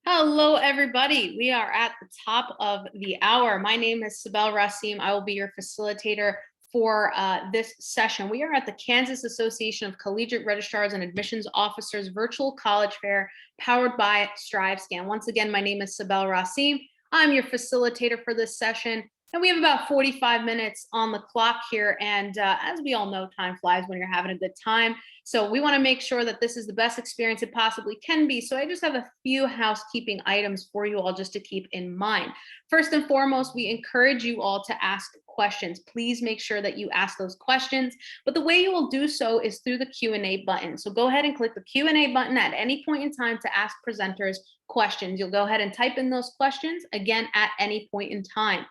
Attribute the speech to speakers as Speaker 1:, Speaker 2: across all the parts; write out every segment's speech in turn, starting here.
Speaker 1: Hello, everybody. We are at the top of the hour. My name is Sibel Rasim. I will be your facilitator for this session. We are at the Kansas Association of Collegiate Registrars and Admissions Officers Virtual College Fair powered by StriveScan. Once again, my name is Sibel Rasim. I'm your facilitator for this session. And we have about 45 minutes on the clock here. And as we all know, time flies when you're having a good time. So we want to make sure that this is the best experience it possibly can be. So I just have a few housekeeping items for you all just to keep in mind. First and foremost, we encourage you all to ask questions. Please make sure that you ask those questions. But the way you will do so is through the Q&A button. So go ahead and click the Q&A button at any point in time to ask presenters questions. You'll go ahead and type in those questions again at any point in time.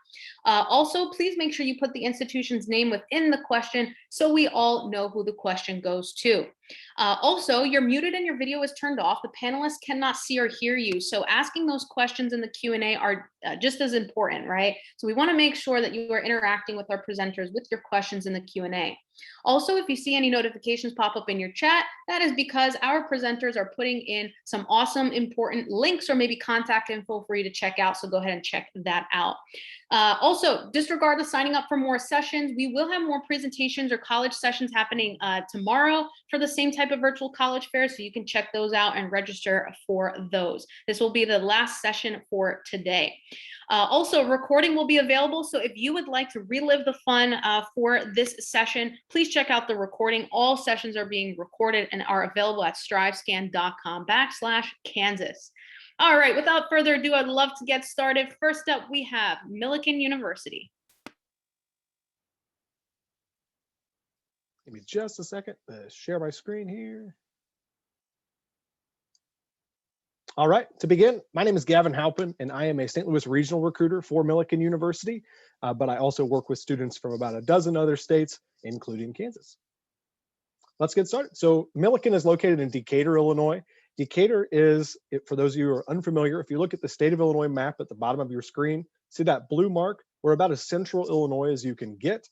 Speaker 1: Also, please make sure you put the institution's name within the question so we all know who the question goes to. Also, you're muted and your video is turned off. The panelists cannot see or hear you. So asking those questions in the Q&A are just as important, right? So we want to make sure that you are interacting with our presenters with your questions in the Q&A. Also, if you see any notifications pop up in your chat, that is because our presenters are putting in some awesome, important links or maybe contact info for you to check out. So go ahead and check that out. Also, disregard the signing up for more sessions. We will have more presentations or college sessions happening tomorrow for the same type of virtual college fair. So you can check those out and register for those. This will be the last session for today. Also, recording will be available. So if you would like to relive the fun for this session, please check out the recording. All sessions are being recorded and are available at strivescan.com/Kansas. All right, without further ado, I'd love to get started. First up, we have Millikin University.
Speaker 2: Give me just a second to share my screen here. All right, to begin, my name is Gavin Halpin, and I am a St. Louis regional recruiter for Millikin University, but I also work with students from about a dozen other states, including Kansas. Let's get started. So Millikin is located in Decatur, Illinois. Decatur is, for those of you who are unfamiliar, if you look at the state of Illinois map at the bottom of your screen, see that blue mark? We're about as central Illinois as you can get,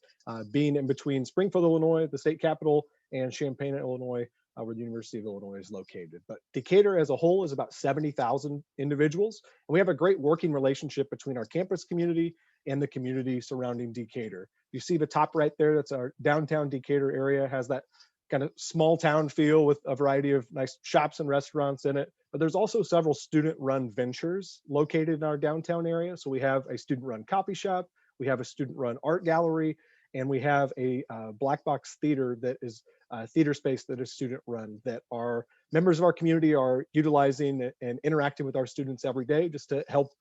Speaker 2: being in between Springfield, Illinois, the state capital, and Champaign, Illinois, where the University of Illinois is located. But Decatur as a whole is about 70,000 individuals. And we have a great working relationship between our campus community and the community surrounding Decatur. You see the top right there, that's our downtown Decatur area, has that kind of small town feel with a variety of nice shops and restaurants in it. But there's also several student-run ventures located in our downtown area. So we have a student-run coffee shop, we have a student-run art gallery, and we have a black box theater that is a theater space that is student-run that our members of our community are utilizing and interacting with our students every day just to help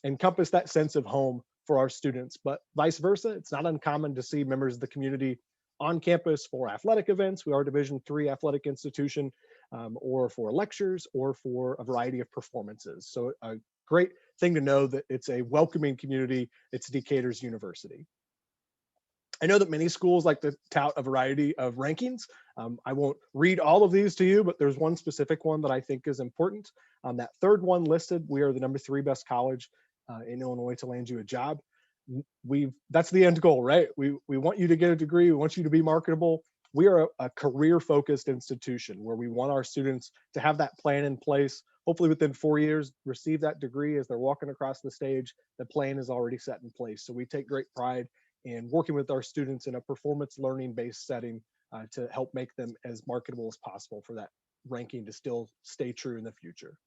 Speaker 2: encompass that sense of home for our students. But vice versa, it's not uncommon to see members of the community on campus for athletic events. We are a Division III athletic institution, or for lectures, or for a variety of performances. So a great thing to know that it's a welcoming community. It's Decatur's university. I know that many schools like to tout a variety of rankings. I won't read all of these to you, but there's one specific one that I think is important. That third one listed, we are the #3 best college in Illinois to land you a job. That's the end goal, right? We want you to get a degree. We want you to be marketable. We are a career-focused institution where we want our students to have that plan in place. Hopefully within 4 years, receive that degree as they're walking across the stage. The plan is already set in place. So we take great pride in working with our students in a performance learning-based setting to help make them as marketable as possible for that ranking to still stay true in the future.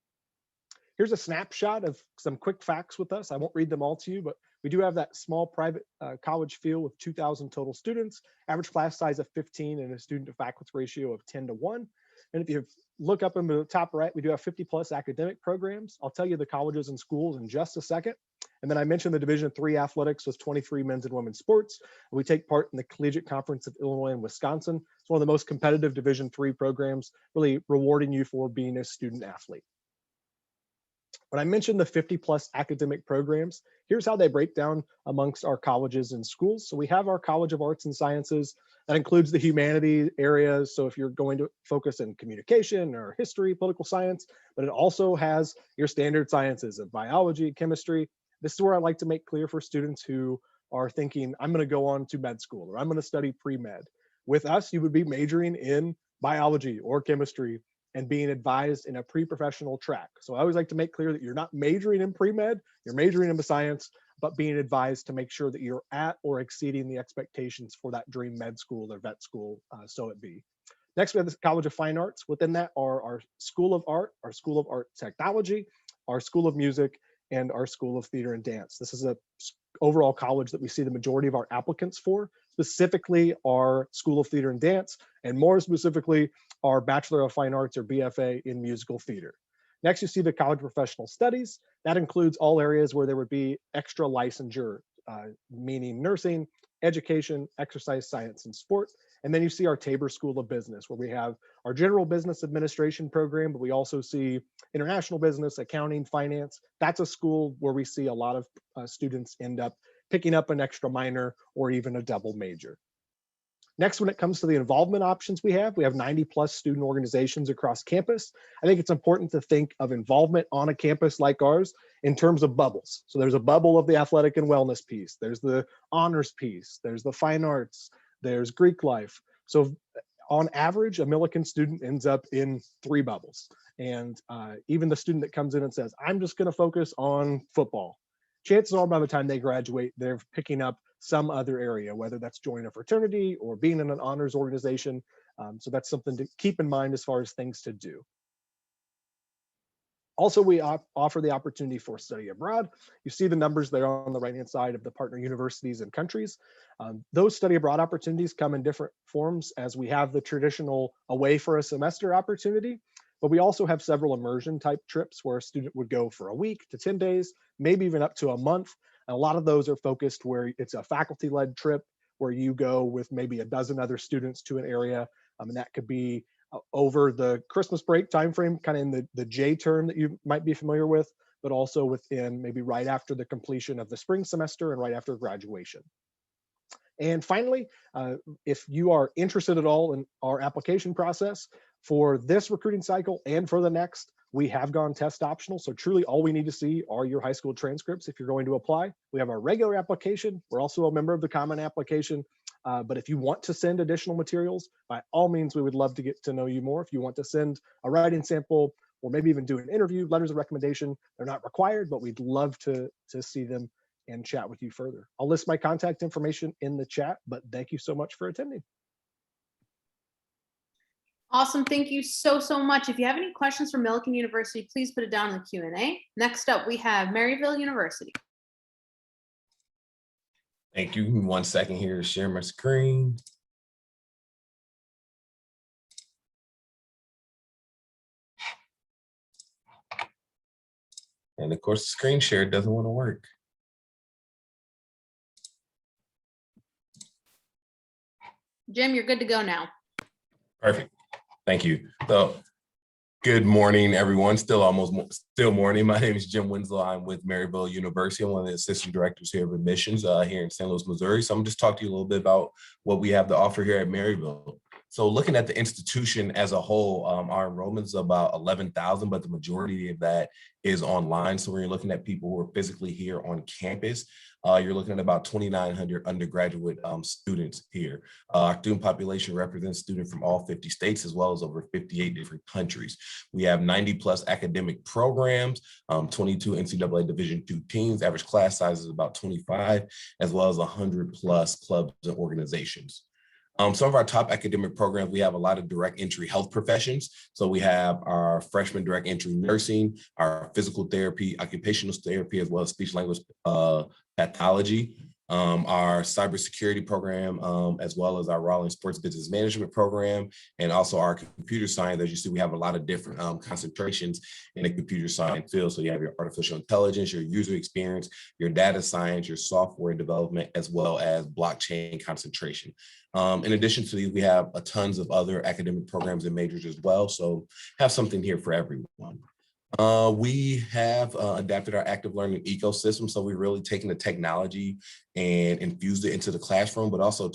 Speaker 2: Here's a snapshot of some quick facts with us. I won't read them all to you, but we do have that small private college feel with 2,000 total students, average class size of 15, and a student to faculty ratio of 10:1. And if you look up in the top right, we do have 50+ academic programs. I'll tell you the colleges and schools in just a second. And then I mentioned the Division III athletics with 23 men's and women's sports. We take part in the Collegiate Conference of Illinois and Wisconsin. It's one of the most competitive Division III programs, really rewarding you for being a student athlete. When I mentioned the 50+ academic programs, here's how they break down amongst our colleges and schools. So we have our College of Arts and Sciences. That includes the humanities areas. So if you're going to focus in communication or history, political science, but it also has your standard sciences of biology, chemistry. This is where I like to make clear for students who are thinking, I'm going to go on to med school or I'm going to study pre-med. With us, you would be majoring in biology or chemistry and being advised in a pre-professional track. So I always like to make clear that you're not majoring in pre-med, you're majoring in science, but being advised to make sure that you're at or exceeding the expectations for that dream med school or vet school, so it be. Next, we have the College of Fine Arts. Within that are our School of Art, our School of Art Technology, our School of Music, and our School of Theater and Dance. This is a overall college that we see the majority of our applicants for, specifically our School of Theater and Dance, and more specifically, our Bachelor of Fine Arts or BFA in Musical Theater. Next, you see the College of Professional Studies. That includes all areas where there would be extra licensure, meaning nursing, education, exercise science, and sport. And then you see our Tabor School of Business, where we have our general business administration program, but we also see international business, accounting, finance. That's a school where we see a lot of students end up picking up an extra minor or even a double major. Next, when it comes to the involvement options we have 90 plus student organizations across campus. I think it's important to think of involvement on a campus like ours in terms of bubbles. So there's a bubble of the athletic and wellness piece. There's the honors piece. There's the fine arts. There's Greek life. So on average, a Millikin student ends up in 3 bubbles. And even the student that comes in and says, I'm just going to focus on football, chances are by the time they graduate, they're picking up some other area, whether that's joining a fraternity or being in an honors organization. So that's something to keep in mind as far as things to do. Also, we offer the opportunity for study abroad. You see the numbers there on the right-hand side of the partner universities and countries. Those study abroad opportunities come in different forms, as we have the traditional away for a semester opportunity, but we also have several immersion type trips where a student would go for a week to 10 days, maybe even up to a month. And a lot of those are focused where it's a faculty-led trip where you go with maybe a dozen other students to an area. And that could be over the Christmas break timeframe, kind of in the J term that you might be familiar with, but also within maybe right after the completion of the spring semester and right after graduation. And finally, if you are interested at all in our application process for this recruiting cycle and for the next, we have gone test optional. So truly all we need to see are your high school transcripts if you're going to apply. We have our regular application. We're also a member of the common application. But if you want to send additional materials, by all means, we would love to get to know you more. If you want to send a writing sample or maybe even do an interview, letters of recommendation, they're not required, but we'd love to see them and chat with you further. I'll list my contact information in the chat, but thank you so much for attending.
Speaker 1: Awesome. Thank you so much. If you have any questions for Millikin University, please put it down in the Q&A. Next up, we have Maryville University.
Speaker 3: Thank you. 1 second here to share my screen. And of course, the screen share doesn't want to work.
Speaker 1: Jim, you're good to go now.
Speaker 3: Perfect. Thank you. So, good morning, everyone. Still morning. My name is Jim Winslow. I'm with Maryville University. I'm one of the assistant directors here of admissions here in St. Louis, Missouri. So I'm going to just talk to you a little bit about what we have to offer here at Maryville. So looking at the institution as a whole, our enrollment is about 11,000, but the majority of that is online. So when you're looking at people who are physically here on campus, you're looking at about 2,900 undergraduate students here. Our student population represents students from all 50 states, as well as over 58 different countries. We have 90 plus academic programs, 22 NCAA Division II teams, average class size is about 25, as well as 100 plus clubs and organizations. Some of our top academic programs, we have a lot of direct entry health professions. So we have our freshman direct entry nursing, our physical therapy, occupational therapy, as well as speech language pathology, our cybersecurity program, as well as our Raleigh Sports Business Management program, and also our computer science. As you see, we have a lot of different concentrations in the computer science field. So you have your artificial intelligence, your user experience, your data science, your software development, as well as blockchain concentration. In addition to these, we have tons of other academic programs and majors as well. So have something here for everyone. We have adapted our active learning ecosystem. So we've really taken the technology and infused it into the classroom, but also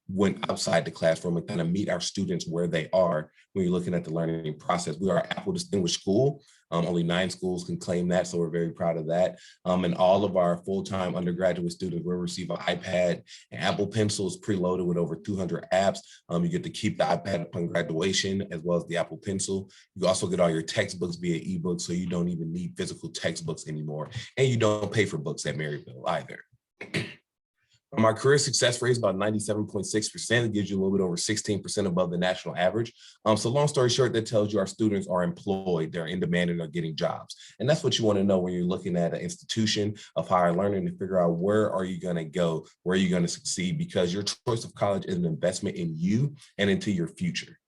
Speaker 3: went outside the classroom and kind of meet our students where they are when you're looking at the learning process. We are Apple Distinguished School. Only 9 schools can claim that, so we're very proud of that. And all of our full-time undergraduate students will receive an iPad and Apple Pencils preloaded with over 200 apps. You get to keep the iPad upon graduation as well as the Apple Pencil. You also get all your textbooks via ebook, so you don't even need physical textbooks anymore. And you don't pay for books at Maryville either. Our career success rate is about 97.6%. It gives you a little bit over 16% above the national average. So long story short, that tells you our students are employed, they're in demand, and they're getting jobs. And that's what you want to know when you're looking at an institution of higher learning, to figure out where are you going to go, where are you going to succeed, because your choice of college is an investment in you and into your future.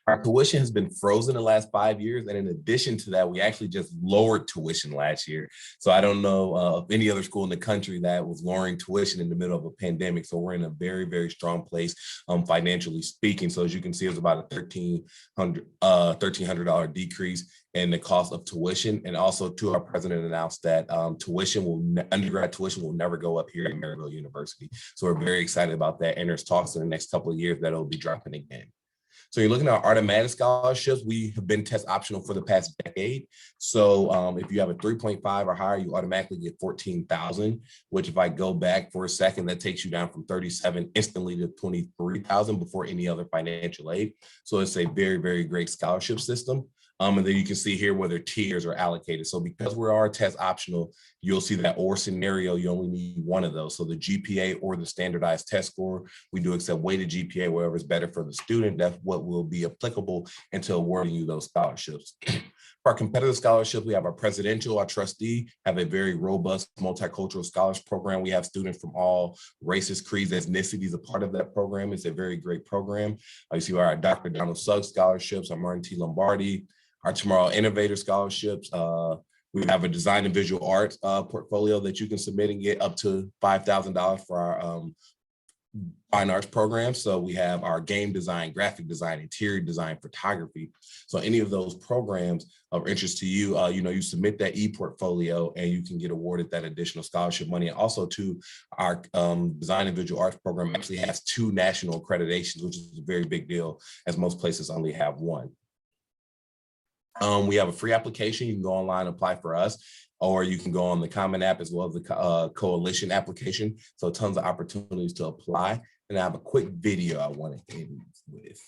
Speaker 3: Our tuition has been frozen the last 5 years. And in addition to that, we actually just lowered tuition last year. So I don't know of any other school in the country that was lowering tuition in the middle of a pandemic. So we're in a very, very strong place financially speaking. So as you can see, it's about a $1,300 decrease in the cost of tuition. And also too, our president announced that undergrad tuition will never go up here at Maryville University. So we're very excited about that. And there's talks in the next couple of years that it'll be dropping again. So you're looking at our automatic scholarships. We have been test optional for the past decade. So if you have a 3.5 or higher, you automatically get 14,000, which if I go back for a second, that takes you down from 37 instantly to 23,000 before any other financial aid. So it's a very, very great scholarship system. And then you can see here where their tiers are allocated. So because we are test optional, you'll see that or scenario, you only need one of those. So the GPA or the standardized test score, we do accept weighted GPA, whatever is better for the student. That's what will be applicable into awarding you those scholarships. For our competitive scholarships, we have our presidential, our trustee, have a very robust multicultural scholars program. We have students from all races, creeds, ethnicities a part of that program. It's a very great program. You see our Dr. Donald Suggs scholarships, our Martin T. Lombardi, our Tomorrow Innovator scholarships. We have a design and visual arts portfolio that you can submit and get up to $5,000 for our fine arts program. So we have our game design, graphic design, interior design, photography. So any of those programs of interest to you, you submit that e-portfolio and you can get awarded that additional scholarship money. And also too, our design and visual arts program actually has 2 national accreditations, which is a very big deal, as most places only have 1. We have a free application. You can go online and apply for us, or you can go on the Common App as well as the Coalition application. So tons of opportunities to apply. And I have a quick video I want to end with.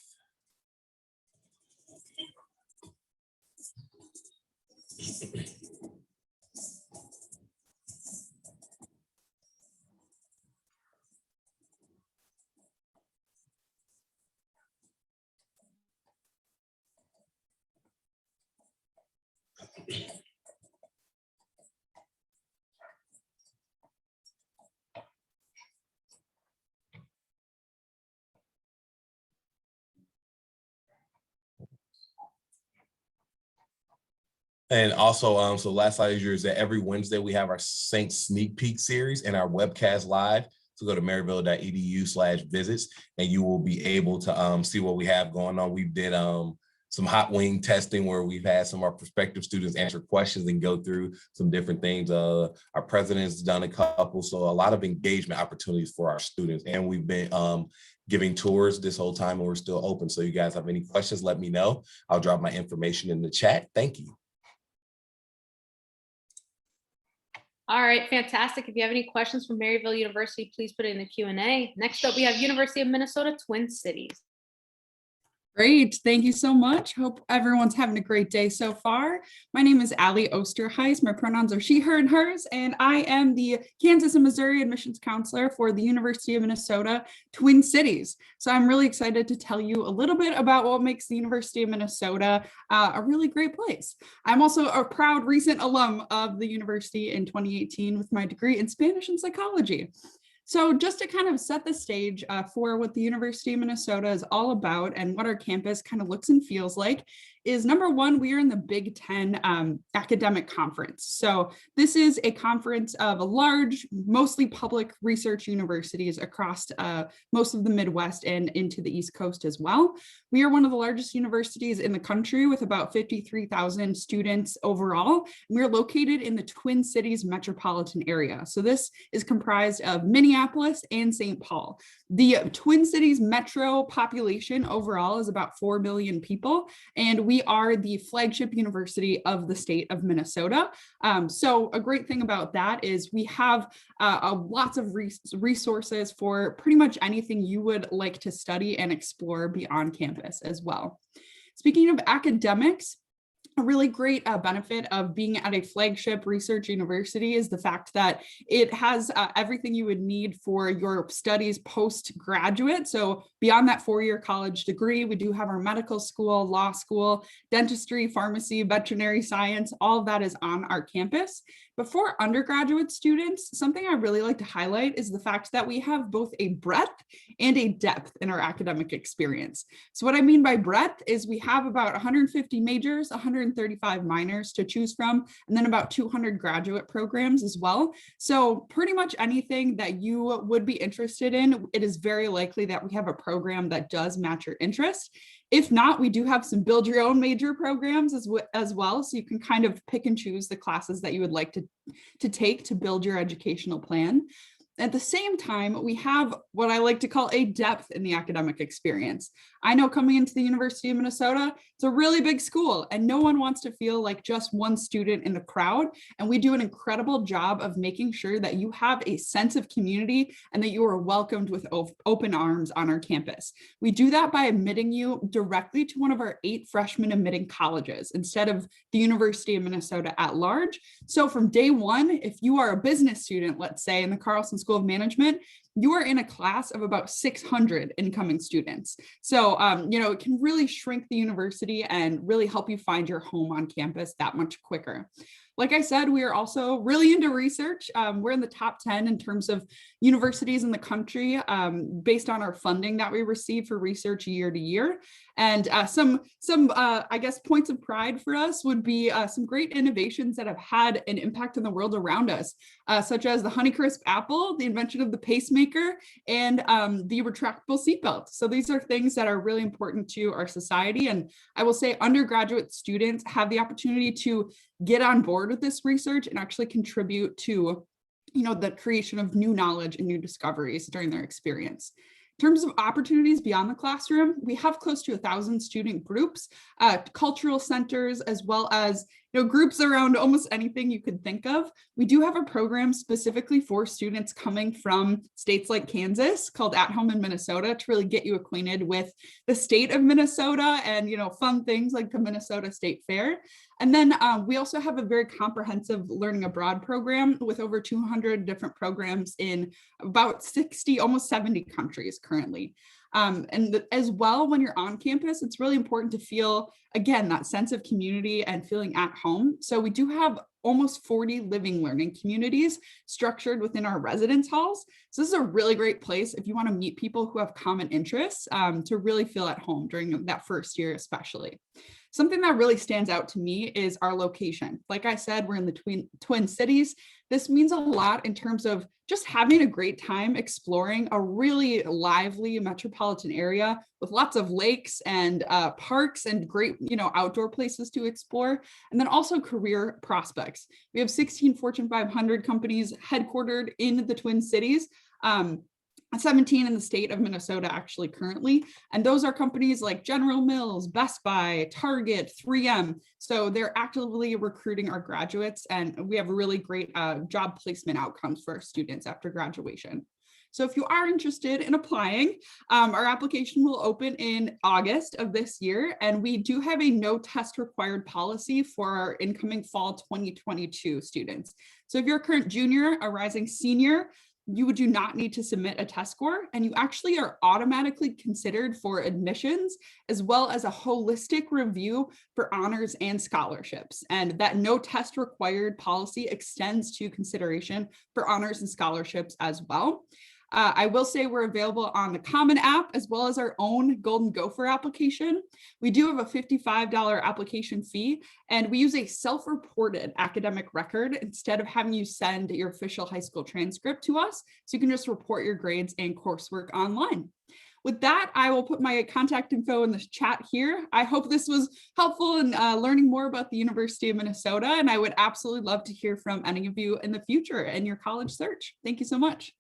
Speaker 3: And also, so last slide is that every Wednesday we have our Saints Sneak Peek series and our webcast live. So go to maryville.edu/visits and you will be able to see what we have going on. We did some hot wing testing where we've had some of our prospective students answer questions and go through some different things. Our president's done a couple, so a lot of engagement opportunities for our students. And we've been giving tours this whole time and we're still open. So you guys have any questions, let me know. I'll drop my information in the chat. Thank you.
Speaker 1: All right, fantastic. If you have any questions from Maryville University, please put it in the Q&A. Next up, we have University of Minnesota, Twin Cities.
Speaker 4: Great. Thank you so much. Hope everyone's having a great day so far. My name is Allie Osterheis. My pronouns are she, her, and hers, and I am the Kansas and Missouri admissions counselor for the University of Minnesota, Twin Cities. So I'm really excited to tell you a little bit about what makes the University of Minnesota a really great place. I'm also a proud recent alum of the university in 2018 with my degree in Spanish and psychology. So just to kind of set the stage for what the University of Minnesota is all about and what our campus kind of looks and feels like is, number one, we are in the Big Ten academic conference. So this is a conference of a large, mostly public research universities across most of the Midwest and into the East Coast as well. We are one of the largest universities in the country with about 53,000 students overall. We're located in the Twin Cities metropolitan area. So this is comprised of Minneapolis and St. Paul. The Twin Cities metro population overall is about 4 million people, and we are the flagship university of the state of Minnesota. So a great thing about that is we have lots of resources for pretty much anything you would like to study and explore beyond campus as well. Speaking of academics, a really great benefit of being at a flagship research university is the fact that it has everything you would need for your studies postgraduate. So beyond that four-year college degree, we do have our medical school, law school, dentistry, pharmacy, veterinary science, all of that is on our campus. But for undergraduate students, something I really like to highlight is the fact that we have both a breadth and a depth in our academic experience. So what I mean by breadth is we have about 150 majors, 135 minors to choose from, and then about 200 graduate programs as well. So pretty much anything that you would be interested in, it is very likely that we have a program that does match your interest. If not, we do have some build your own major programs as well. So you can kind of pick and choose the classes that you would like to take to build your educational plan. At the same time, we have what I like to call a depth in the academic experience. I know coming into the University of Minnesota, it's a really big school and no one wants to feel like just one student in the crowd. And we do an incredible job of making sure that you have a sense of community and that you are welcomed with open arms on our campus. We do that by admitting you directly to one of our 8 freshman admitting colleges instead of the University of Minnesota at large. So from day one, if you are a business student, let's say in the Carlson School of Management, you are in a class of about 600 incoming students. So, it can really shrink the university and really help you find your home on campus that much quicker. Like I said, we are also really into research. We're in the top 10 in terms of universities in the country based on our funding that we receive for research year to year. And some I guess, points of pride for us would be some great innovations that have had an impact on the world around us, such as the Honeycrisp apple, the invention of the pacemaker, and the retractable seatbelt. So these are things that are really important to our society. And I will say undergraduate students have the opportunity to get on board with this research and actually contribute to, the creation of new knowledge and new discoveries during their experience. In terms of opportunities beyond the classroom, we have close to 1,000 student groups, cultural centers, as well as groups around almost anything you could think of. We do have a program specifically for students coming from states like Kansas called At Home in Minnesota to really get you acquainted with the state of Minnesota and, fun things like the Minnesota State Fair. And then we also have a very comprehensive learning abroad program with over 200 different programs in about 60, almost 70 countries currently. And as well, when you're on campus, it's really important to feel, again, that sense of community and feeling at home. So we do have almost 40 living learning communities structured within our residence halls. So this is a really great place if you want to meet people who have common interests to really feel at home during that first year, especially. Something that really stands out to me is our location. Like I said, we're in the Twin Cities. This means a lot in terms of just having a great time exploring a really lively metropolitan area with lots of lakes and parks and great, outdoor places to explore. And then also career prospects. We have 16 Fortune 500 companies headquartered in the Twin Cities. 17 in the state of Minnesota actually currently. And those are companies like General Mills, Best Buy, Target, 3M. So they're actively recruiting our graduates and we have really great job placement outcomes for our students after graduation. So if you are interested in applying, our application will open in August of this year. And we do have a no test required policy for our incoming fall 2022 students. So if you're a current junior, a rising senior, you do not need to submit a test score and you actually are automatically considered for admissions as well as a holistic review for honors and scholarships. And that no test required policy extends to consideration for honors and scholarships as well. I will say we're available on the Common App as well as our own Golden Gopher application. We do have a $55 application fee, and we use a self-reported academic record instead of having you send your official high school transcript to us. So you can just report your grades and coursework online. With that, I will put my contact info in the chat here. I hope this was helpful in learning more about the University of Minnesota, and I would absolutely love to hear from any of you in the future in your college search. Thank you so much.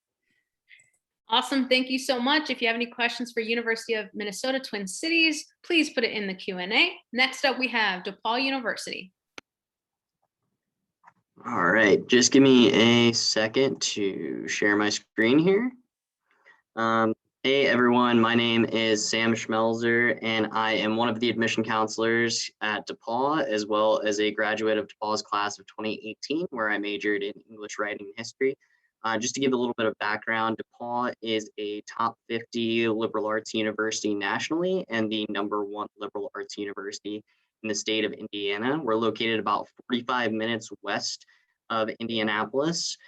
Speaker 1: Awesome. Thank you so much. If you have any questions for University of Minnesota Twin Cities, please put it in the Q&A. Next up, we have DePauw University.
Speaker 5: All right, just give me a second to share my screen here. Hey everyone, my name is Sam Schmelzer, and I am one of the admission counselors at DePauw, as well as a graduate of DePauw's class of 2018, where I majored in English writing and history. Just to give a little bit of background, DePauw is a top 50 liberal arts university nationally and the #1 liberal arts university in the state of Indiana. We're located about 45 minutes west of Indianapolis.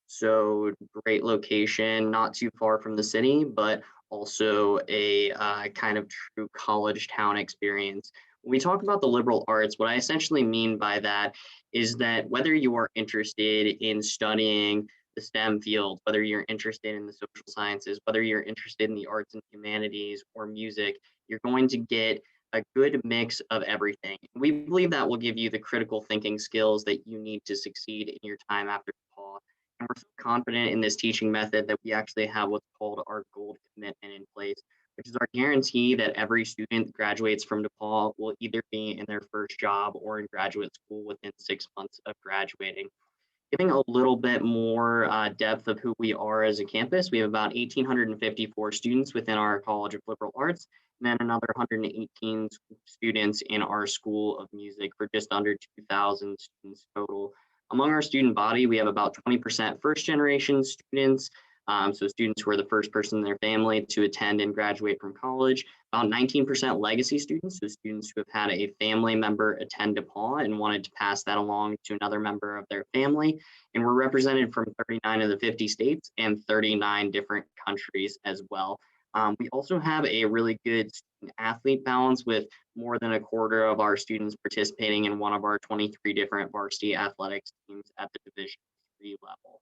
Speaker 5: So great location, not too far from the city, but also a kind of true college town experience. When we talk about the liberal arts, what I essentially mean by that is that whether you are interested in studying the STEM field, whether you're interested in the social sciences, whether you're interested in the arts and humanities or music, you're going to get a good mix of everything. We believe that will give you the critical thinking skills that you need to succeed in your time after DePauw. And we're so confident in this teaching method that we actually have what's called our gold commitment in place, which is our guarantee that every student graduates from DePauw will either be in their first job or in graduate school within 6 months of graduating. Giving a little bit more depth of who we are as a campus, we have about 1,854 students within our College of Liberal Arts, and then another 118 students in our School of Music for just under 2,000 students total. Among our student body, we have about 20% first generation students, so students who are the first person in their family to attend and graduate from college. About 19% legacy students, so students who have had a family member attend DePauw and wanted to pass that along to another member of their family. And we're represented from 39 of the 50 states and 39 different countries as well. We also have a really good student athlete balance with more than a quarter of our students participating in one of our 23 different varsity athletics teams at the Division III level.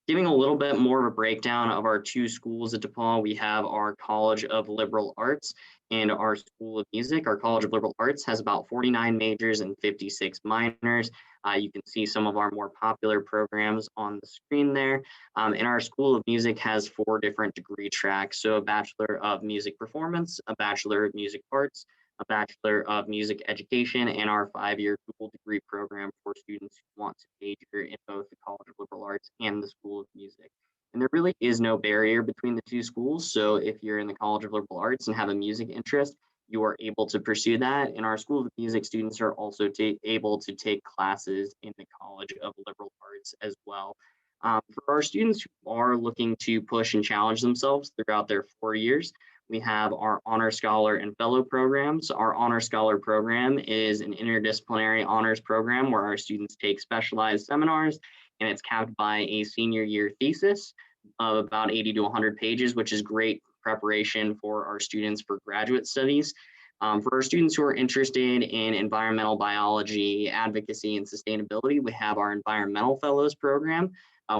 Speaker 5: Giving a little bit more of a breakdown of our two schools at DePauw, we have our College of Liberal Arts and our School of Music. Our College of Liberal Arts has about 49 majors and 56 minors. You can see some of our more popular programs on the screen there. And our School of Music has 4 different degree tracks. So a Bachelor of Music Performance, a Bachelor of Music Arts, a Bachelor of Music Education, and our 5-year dual degree program for students who want to major in both the College of Liberal Arts and the School of Music. And there really is no barrier between the two schools. So if you're in the College of Liberal Arts and have a music interest, you are able to pursue that. In our School of Music, students are also able to take classes in the College of Liberal Arts as well. For our students who are looking to push and challenge themselves throughout their 4 years, we have our Honor Scholar and Fellow programs. Our Honor Scholar program is an interdisciplinary honors program where our students take specialized seminars, and it's capped by a senior year thesis of about 80 to 100 pages, which is great preparation for our students for graduate studies. For our students who are interested in environmental biology, advocacy, and sustainability, we have our Environmental Fellows program,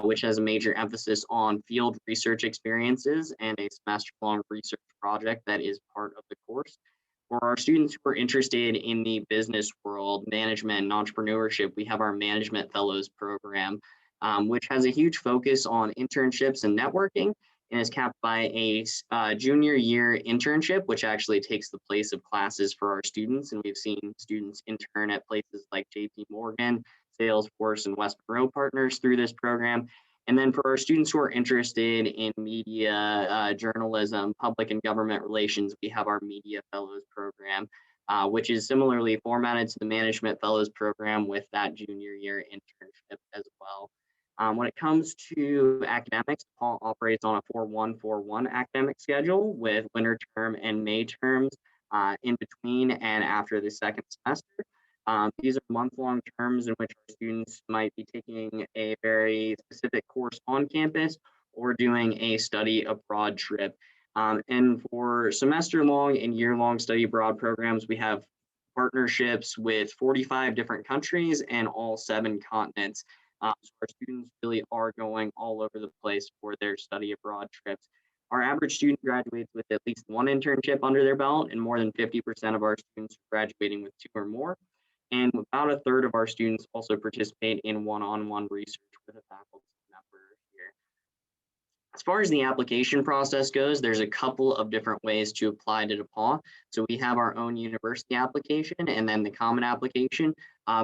Speaker 5: which has a major emphasis on field research experiences and a semester-long research project that is part of the course. For our students who are interested in the business world, management, and entrepreneurship, we have our Management Fellows program, which has a huge focus on internships and networking, and is capped by a junior year internship, which actually takes the place of classes for our students. And we've seen students intern at places like JP Morgan, Salesforce, and West Monroe Partners through this program. And then for our students who are interested in media, journalism, public and government relations, we have our Media Fellows program, which is similarly formatted to the Management Fellows program with that junior year internship as well. When it comes to academics, DePauw operates on a 4-1-4-1 academic schedule with winter term and May terms in between and after the second semester. These are month-long terms in which our students might be taking a very specific course on campus or doing a study abroad trip. And for semester-long and year-long study abroad programs, we have partnerships with 45 different countries and all 7 continents. So our students really are going all over the place for their study abroad trips. Our average student graduates with at least 1 internship under their belt, and more than 50% of our students are graduating with 2 or more. And about a third of our students also participate in one-on-one research with a faculty member here. As far as the application process goes, there's a couple of different ways to apply to DePauw. So we have our own university application and then the common application.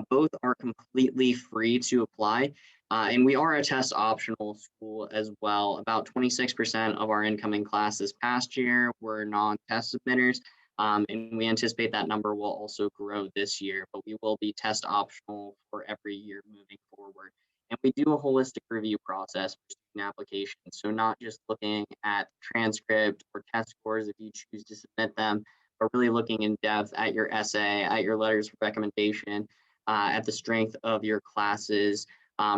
Speaker 5: Both are completely free to apply. And we are a test optional school as well. About 26% of our incoming class this past year were non-test submitters. And we anticipate that number will also grow this year, but we will be test optional for every year moving forward. And we do a holistic review process for student applications. So not just looking at transcript or test scores if you choose to submit them, but really looking in depth at your essay, at your letters of recommendation, at the strength of your classes.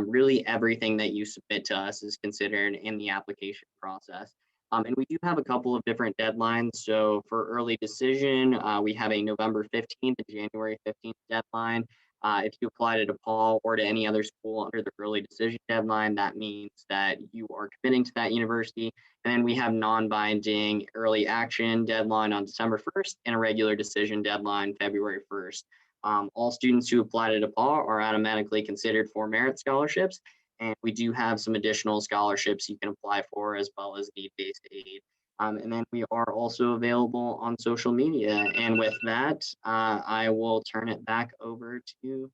Speaker 5: Really everything that you submit to us is considered in the application process. And we do have a couple of different deadlines. So for early decision, we have a November 15th and January 15th deadline. If you apply to DePauw or to any other school under the early decision deadline, that means that you are committing to that university. And then we have non-binding early action deadline on December 1st and a regular decision deadline February 1st. All students who apply to DePauw are automatically considered for merit scholarships. And we do have some additional scholarships you can apply for as well as need-based aid. And then we are also available on social media. And with that, I will turn it back over to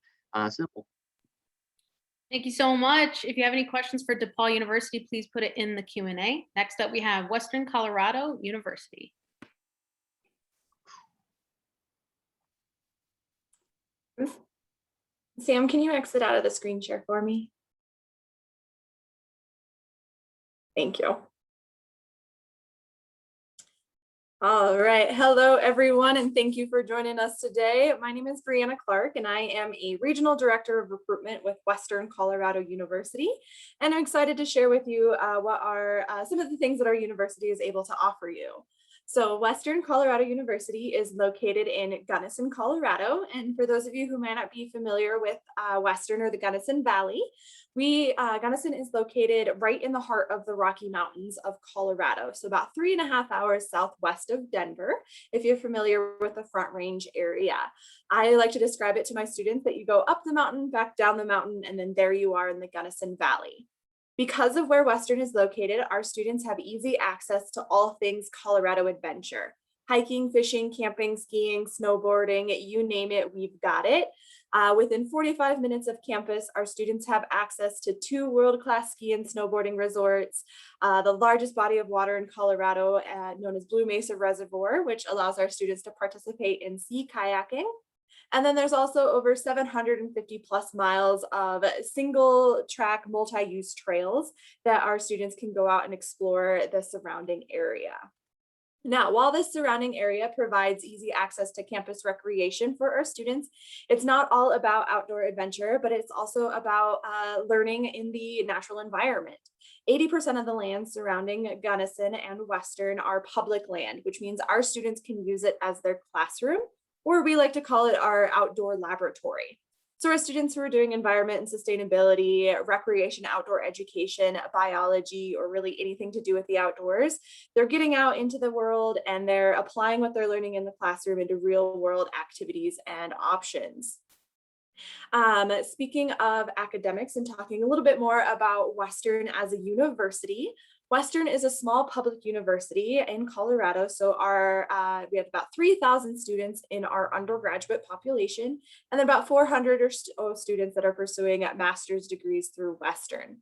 Speaker 5: Sybil.
Speaker 1: Thank you so much. If you have any questions for DePauw University, please put it in the Q&A. Next up, we have Western Colorado University.
Speaker 6: Sam, can you exit out of the screen share for me? Thank you. All right. Hello, everyone, and thank you for joining us today. My name is Brianna Clark, and I am a Regional Director of Recruitment with Western Colorado University. And I'm excited to share with you what are some of the things that our university is able to offer you. So Western Colorado University is located in Gunnison, Colorado. And for those of you who might not be familiar with Western or the Gunnison Valley, Gunnison is located right in the heart of the Rocky Mountains of Colorado. So about 3.5 hours southwest of Denver, if you're familiar with the Front Range area. I like to describe it to my students that you go up the mountain, back down the mountain, and then there you are in the Gunnison Valley. Because of where Western is located, our students have easy access to all things Colorado adventure. Hiking, fishing, camping, skiing, snowboarding, you name it, we've got it. Within 45 minutes of campus, our students have access to 2 world-class ski and snowboarding resorts, the largest body of water in Colorado, known as Blue Mesa Reservoir, which allows our students to participate in sea kayaking. And then there's also over 750 plus miles of single track multi-use trails that our students can go out and explore the surrounding area. Now, while this surrounding area provides easy access to campus recreation for our students, it's not all about outdoor adventure, but it's also about learning in the natural environment. 80% of the land surrounding Gunnison and Western are public land, which means our students can use it as their classroom, or we like to call it our outdoor laboratory. So our students who are doing environment and sustainability, recreation, outdoor education, biology, or really anything to do with the outdoors, they're getting out into the world and they're applying what they're learning in the classroom into real world activities and options. Speaking of academics and talking a little bit more about Western as a university, Western is a small public university in Colorado. So we have about 3,000 students in our undergraduate population, and then about 400 or so students that are pursuing master's degrees through Western.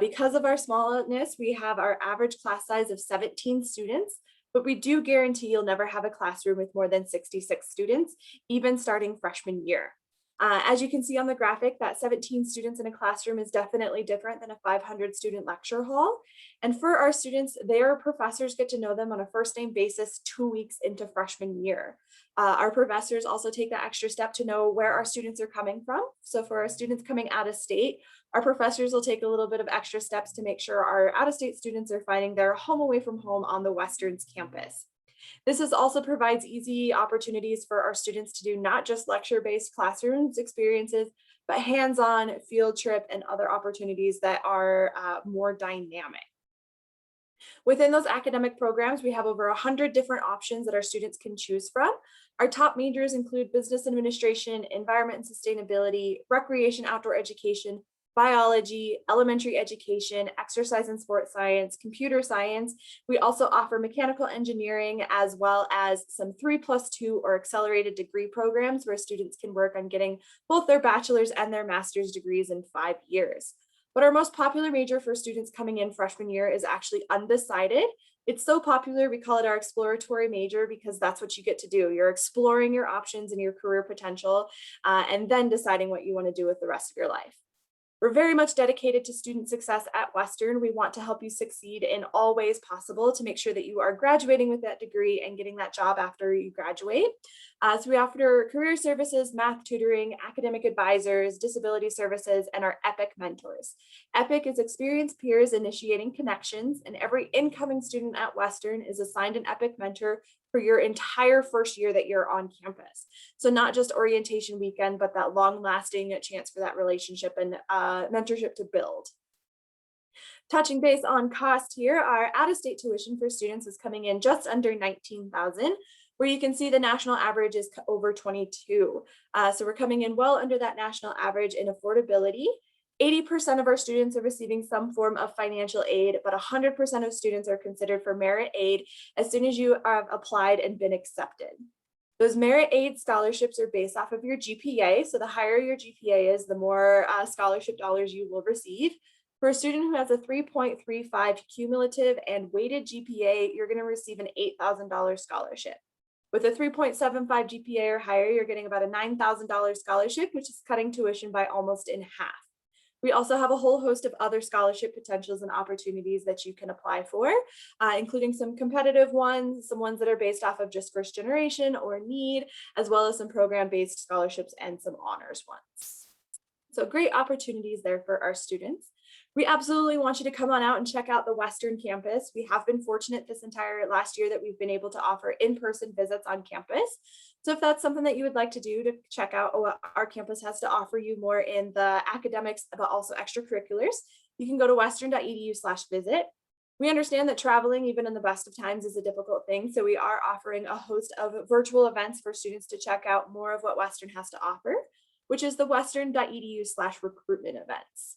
Speaker 6: Because of our smallness, we have our average class size of 17 students, but we do guarantee you'll never have a classroom with more than 66 students, even starting freshman year. As you can see on the graphic, that 17 students in a classroom is definitely different than a 500 student lecture hall. And for our students, their professors get to know them on a first name basis 2 weeks into freshman year. Our professors also take that extra step to know where our students are coming from. So for our students coming out of state, our professors will take a little bit of extra steps to make sure our out-of-state students are finding their home away from home on the Western's campus. This also provides easy opportunities for our students to do not just lecture-based classrooms experiences, but hands-on field trip and other opportunities that are more dynamic. Within those academic programs, we have over 100 different options that our students can choose from. Our top majors include business administration, environment and sustainability, recreation, outdoor education, biology, elementary education, exercise and sports science, computer science. We also offer mechanical engineering, as well as some 3+2 or accelerated degree programs where students can work on getting both their bachelor's and their master's degrees in 5 years. But our most popular major for students coming in freshman year is actually undecided. It's so popular, we call it our exploratory major because that's what you get to do. You're exploring your options and your career potential, and then deciding what you want to do with the rest of your life. We're very much dedicated to student success at Western. We want to help you succeed in all ways possible to make sure that you are graduating with that degree and getting that job after you graduate. So we offer career services, math tutoring, academic advisors, disability services, and our EPIC mentors. EPIC is experienced peers initiating connections, and every incoming student at Western is assigned an EPIC mentor for your entire first year that you're on campus. So not just orientation weekend, but that long-lasting chance for that relationship and mentorship to build. Touching base on cost here, our out-of-state tuition for students is coming in just under $19,000, where you can see the national average is over 22. So we're coming in well under that national average in affordability. 80% of our students are receiving some form of financial aid, but 100% of students are considered for merit aid as soon as you have applied and been accepted. Those merit aid scholarships are based off of your GPA. So the higher your GPA is, the more scholarship dollars you will receive. For a student who has a 3.35 cumulative and weighted GPA, you're going to receive an $8,000 scholarship. With a 3.75 GPA or higher, you're getting about a $9,000 scholarship, which is cutting tuition by almost in half. We also have a whole host of other scholarship potentials and opportunities that you can apply for, including some competitive ones, some ones that are based off of just first generation or need, as well as some program-based scholarships and some honors ones. So great opportunities there for our students. We absolutely want you to come on out and check out the Western campus. We have been fortunate this entire last year that we've been able to offer in-person visits on campus. So if that's something that you would like to do, to check out what our campus has to offer you more in the academics, but also extracurriculars, you can go to western.edu/visit. We understand that traveling, even in the best of times, is a difficult thing. So we are offering a host of virtual events for students to check out more of what Western has to offer, which is the western.edu/recruitment events.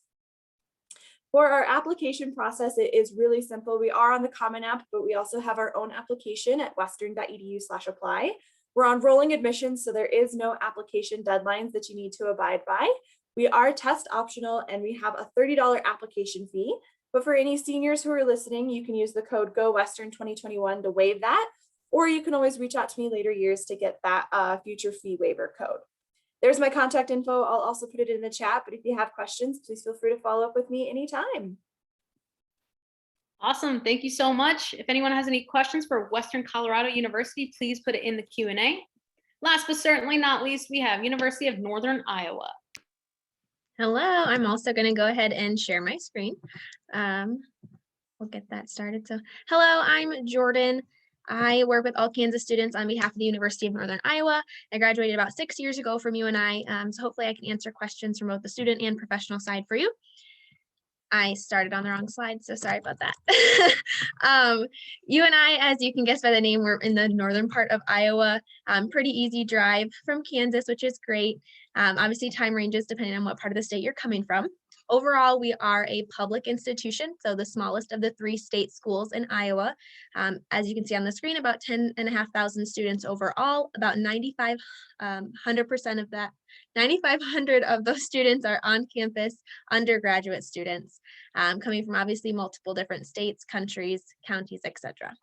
Speaker 6: For our application process, it is really simple. We are on the Common App, but we also have our own application at western.edu/apply. We're on rolling admissions, so there is no application deadlines that you need to abide by. We are test optional, and we have a $30 application fee. But for any seniors who are listening, you can use the code GOWESTERN2021 to waive that, or you can always reach out to me later years to get that future fee waiver code. There's my contact info. I'll also put it in the chat, but if you have questions, please feel free to follow up with me anytime.
Speaker 1: Awesome. Thank you so much. If anyone has any questions for Western Colorado University, please put it in the Q&A. Last but certainly not least, we have University of Northern Iowa.
Speaker 7: Hello, I'm also going to go ahead and share my screen. We'll get that started. So hello, I'm Jordan. I work with all Kansas students on behalf of the University of Northern Iowa. I graduated about 6 years ago from UNI, so hopefully I can answer questions from both the student and professional side for you. I started on the wrong slide, so sorry about that. UNI, as you can guess by the name, we're in the northern part of Iowa. Pretty easy drive from Kansas, which is great. Obviously, time ranges depending on what part of the state you're coming from. Overall, we are a public institution, so the smallest of the 3 state schools in Iowa. As you can see on the screen, about 10,500 students overall. About 9,500% of that, 9,500 of those students are on campus, undergraduate students, coming from obviously multiple different states, countries, counties, etc.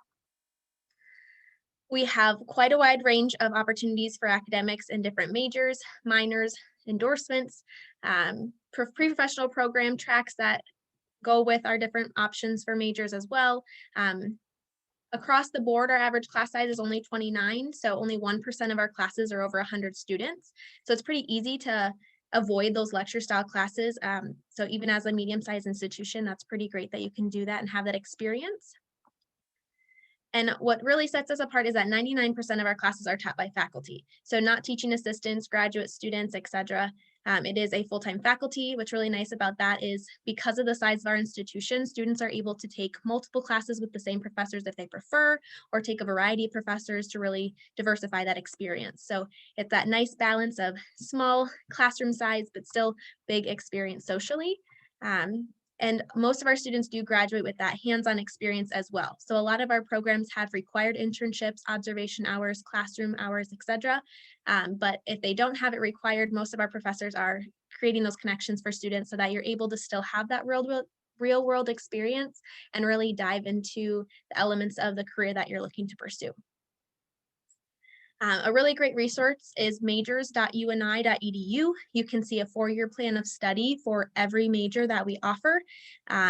Speaker 7: We have quite a wide range of opportunities for academics in different majors, minors, endorsements, pre-professional program tracks that go with our different options for majors as well. Across the board, our average class size is only 29, so only 1% of our classes are over 100 students. So it's pretty easy to avoid those lecture style classes. So even as a medium-sized institution, that's pretty great that you can do that and have that experience. And what really sets us apart is that 99% of our classes are taught by faculty. So not teaching assistants, graduate students, etc. It is a full-time faculty. What's really nice about that is because of the size of our institution, students are able to take multiple classes with the same professors if they prefer, or take a variety of professors to really diversify that experience. So it's that nice balance of small classroom size, but still big experience socially. And most of our students do graduate with that hands-on experience as well. So a lot of our programs have required internships, observation hours, classroom hours, etc. But if they don't have it required, most of our professors are creating those connections for students so that you're able to still have that real world experience and really dive into the elements of the career that you're looking to pursue. A really great resource is majors.uni.edu. You can see a 4-year plan of study for every major that we offer.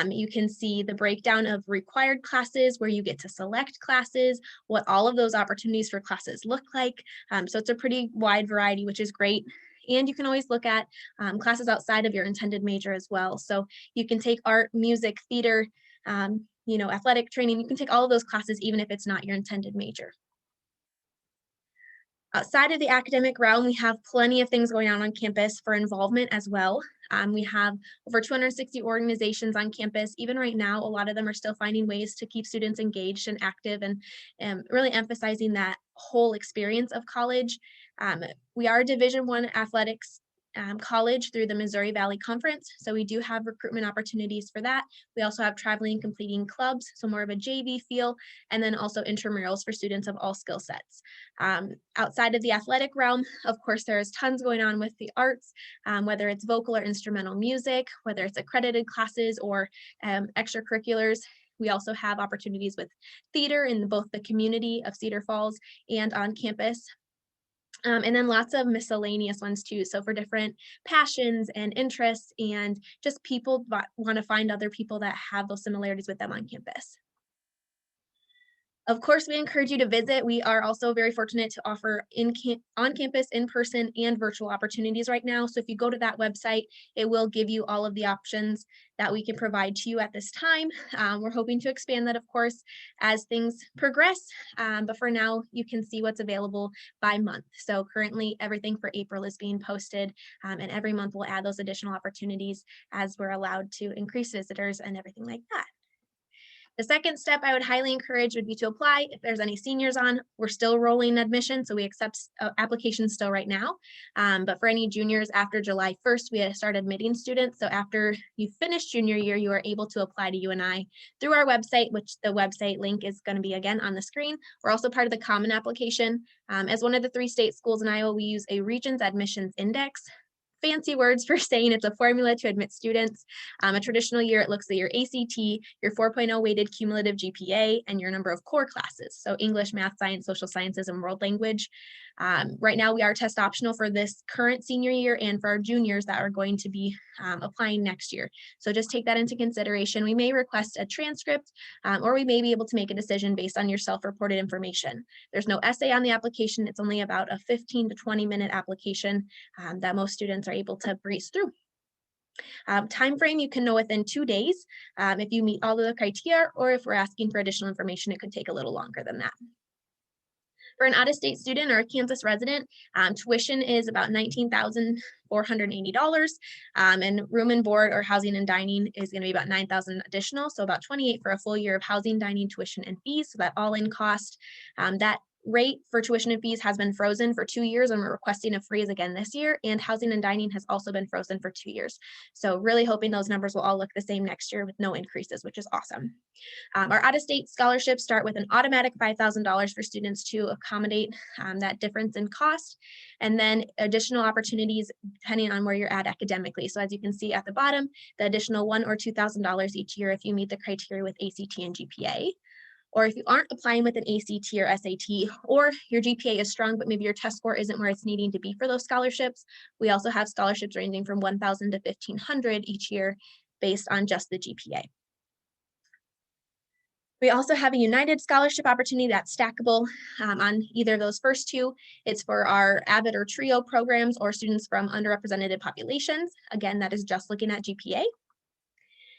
Speaker 7: You can see the breakdown of required classes, where you get to select classes, what all of those opportunities for classes look like. So it's a pretty wide variety, which is great. And you can always look at classes outside of your intended major as well. So you can take art, music, theater, athletic training. You can take all of those classes, even if it's not your intended major. Outside of the academic realm, we have plenty of things going on campus for involvement as well. We have over 260 organizations on campus. Even right now, a lot of them are still finding ways to keep students engaged and active, and really emphasizing that whole experience of college. We are a Division I athletics college through the Missouri Valley Conference. So we do have recruitment opportunities for that. We also have traveling and completing clubs, so more of a JV feel, and then also intramurals for students of all skill sets. Outside of the athletic realm, of course, there's tons going on with the arts, whether it's vocal or instrumental music, whether it's accredited classes or extracurriculars. We also have opportunities with theater in both the community of Cedar Falls and on campus. And then lots of miscellaneous ones too. So for different passions and interests, and just people want to find other people that have those similarities with them on campus. Of course, we encourage you to visit. We are also very fortunate to offer on-campus, in-person, and virtual opportunities right now. So if you go to that website, it will give you all of the options that we can provide to you at this time. We're hoping to expand that, of course, as things progress. But for now, you can see what's available by month. So currently, everything for April is being posted, and every month we'll add those additional opportunities as we're allowed to increase visitors and everything like that. The second step I would highly encourage would be to apply. If there's any seniors on, we're still rolling admission, so we accept applications still right now. But for any juniors after July 1st, we start admitting students. So after you finish junior year, you are able to apply to UNI through our website, which the website link is going to be again on the screen. We're also part of the Common Application. As one of the 3 state schools in Iowa, we use a Regions Admissions Index. Fancy words for saying it's a formula to admit students. A traditional year, it looks at your ACT, your 4.0 weighted cumulative GPA, and your number of core classes. So English, math, science, social sciences, and world language. Right now, we are test optional for this current senior year and for our juniors that are going to be applying next year. So just take that into consideration. We may request a transcript, or we may be able to make a decision based on your self-reported information. There's no essay on the application. It's only about a 15 to 20-minute application that most students are able to breeze through. Time frame, you can know within 2 days if you meet all of the criteria, or if we're asking for additional information, it could take a little longer than that. For an out-of-state student or a Kansas resident, tuition is about $19,480, and room and board or housing and dining is going to be about $9,000 additional, so about $28,000 for a full year of housing, dining, tuition, and fees. So that all-in cost, that rate for tuition and fees has been frozen for 2 years, and we're requesting a freeze again this year, and housing and dining has also been frozen for 2 years. So really hoping those numbers will all look the same next year with no increases, which is awesome. Our out-of-state scholarships start with an automatic $5,000 for students to accommodate that difference in cost, and then additional opportunities depending on where you're at academically. So as you can see at the bottom, the additional $1,000 or $2,000 each year if you meet the criteria with ACT and GPA. Or if you aren't applying with an ACT or SAT, or your GPA is strong, but maybe your test score isn't where it's needing to be for those scholarships, we also have scholarships ranging from $1,000 to $1,500 each year based on just the GPA. We also have a United Scholarship opportunity that's stackable on either of those first 2. It's for our AVID or TRIO programs or students from underrepresented populations. Again, that is just looking at GPA.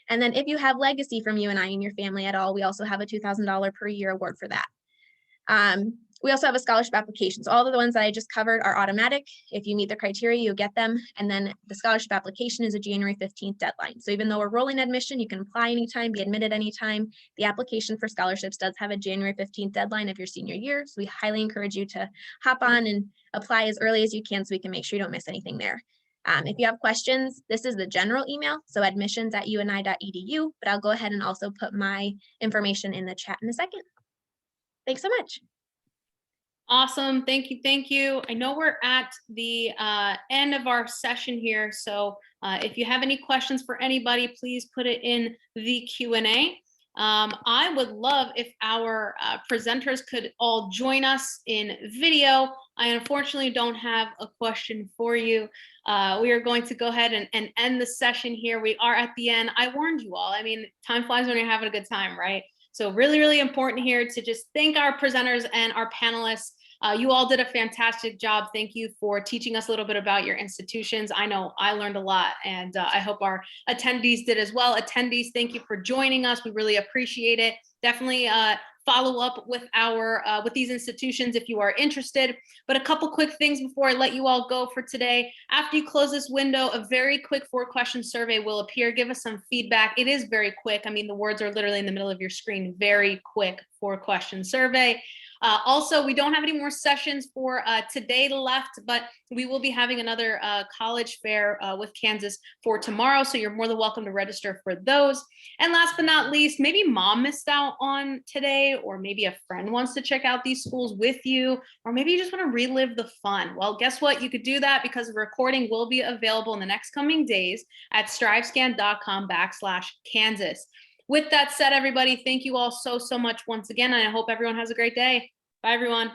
Speaker 7: And then if you have legacy from UNI in your family at all, we also have a $2,000 per year award for that. We also have a scholarship application. So all of the ones that I just covered are automatic. If you meet the criteria, you get them. And then the scholarship application is a January 15th deadline. So even though we're rolling admission, you can apply anytime, be admitted anytime. The application for scholarships does have a January 15th deadline of your senior year. So we highly encourage you to hop on and apply as early as you can so we can make sure you don't miss anything there. If you have questions, this is the general email, so admissions@uni.edu, but I'll go ahead and also put my information in the chat in a second. Thanks so much.
Speaker 1: Awesome. Thank you. Thank you. I know we're at the end of our session here. So if you have any questions for anybody, please put it in the Q&A. I would love if our presenters could all join us in video. I unfortunately don't have a question for you. We are going to go ahead and end the session here. We are at the end. I warned you all. I mean, time flies when you're having a good time, right? So really, really important here to just thank our presenters and our panelists. You all did a fantastic job. Thank you for teaching us a little bit about your institutions. I know I learned a lot, and I hope our attendees did as well. Attendees, thank you for joining us. We really appreciate it. Definitely follow up with with these institutions if you are interested. But a couple quick things before I let you all go for today. After you close this window, a very quick 4-question survey will appear. Give us some feedback. It is very quick. I mean, the words are literally in the middle of your screen. Very quick 4-question survey. Also, we don't have any more sessions for today left, but we will be having another college fair with Kansas for tomorrow. So you're more than welcome to register for those. And last but not least, maybe mom missed out on today, or maybe a friend wants to check out these schools with you, or maybe you just want to relive the fun. Well, guess what? You could do that because the recording will be available in the next coming days at strivescan.com/Kansas. With that said, everybody, thank you all so much once again, and I hope everyone has a great day. Bye, everyone.